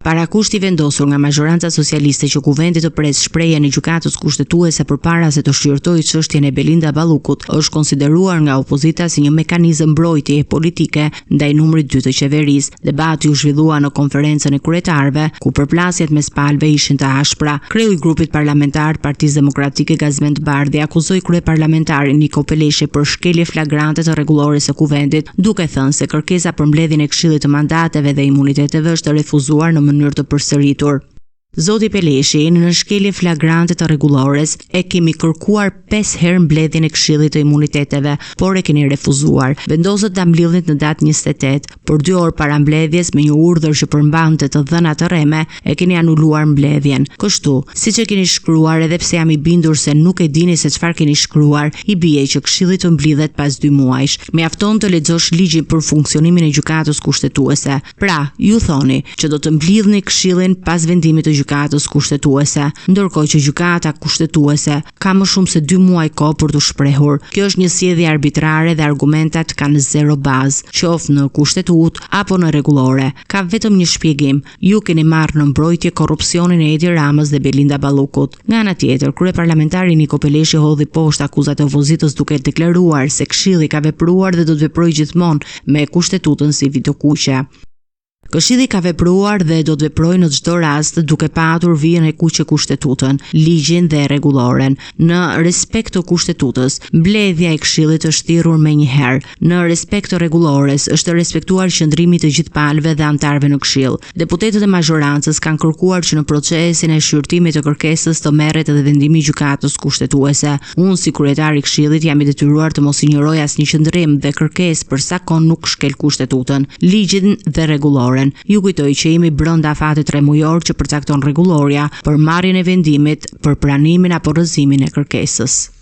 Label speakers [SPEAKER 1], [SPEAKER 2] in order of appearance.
[SPEAKER 1] Parakushti vendosur nga mazhoranca socialiste që Kuvendi të presë shprehjen e gjykatës kushtetuese përpara se të shqyrtojë çështjen e Belinda Ballukut është konsideruar nga opozita si një mekanizëm mbrojtjeje politike ndaj numrit 2 të qeverisë. Debati u zhvillua në konferencën e kryetarëve, ku përplasjet mes palëve ishin të ashpra. Kreu i grupit parlamentar Partisë Demokratike Gazmend Bardhi akuzoi kryeparlamentarin Niko Peleshi për shkelje flagrante të rregullores së Kuvendit, duke thënë se kërkesa për mbledhjen e Këshillit të mandateve dhe imuniteteve është refuzuar në mënyrë të përsëritur. Zoti Peleshi, në shkelje flagrante të rregullores, e kemi kërkuar 5 herë mbledhjen e Këshillit të imuniteteve, por e keni refuzuar. Vendosët ta mbledhnit në datë 28, por 2 orë para mbledhjes me një urdhër që përmbante të dhëna të rreme, e keni anuluar mbledhjen. Kështu, siç e keni shkruar, edhe pse jam i bindur se nuk e dini se çfarë keni shkruar, i bie që Këshilli të mblidhet pas 2 muajsh. Mjafton të lexosh ligjin për funksionimin e gjykatës kushtetuese. Pra, ju thoni që do të mblidhni Këshillin pas vendimit të gjykatës kushtetuese, ndërkohë që gjykata kushtetuese ka më shumë se 2 muaj kohë për të shprehur. Kjo është një zgjedhje arbitrare dhe argumentat kanë zero bazë, qoftë në kushtetut apo në rregullore. Ka vetëm një shpjegim: ju keni marrë në mbrojtje korrupsionin e Edi Ramës dhe Belinda Ballukut. Nga ana tjetër, kryeparlamentari Niko Peleshi hodhi poshtë akuzat e opozitës duke deklaruar se Këshilli ka vepruar dhe do të veprojë gjithmonë me kushtetutën si vitokuqe. Këshilli ka vepruar dhe do të veprojë në çdo rast duke patur vijën e kuqe kushtetutën, ligjin dhe rregulloren. Në respekt të kushtetutës, mbledhja e Këshillit është thirrur menjëherë. Në respekt të rregullores, është respektuar qëndrimi të gjithë palëve dhe anëtarëve në Këshill. Deputetët e mazhorancës kanë kërkuar që në procesin e shqyrtimit të kërkesës të merret edhe vendimi i gjykatës kushtetuese. Unë si kryetar i Këshillit jam i detyruar të mos injoroj asnjë qëndrim dhe kërkesë për sa kohë nuk shkel kushtetutën, ligjin dhe rregulloren. Ju kujtoj që jemi brenda afatit 3 mujor që përcakton rregulloria për marrjen e vendimit për pranimin apo rrëzimin e kërkesës.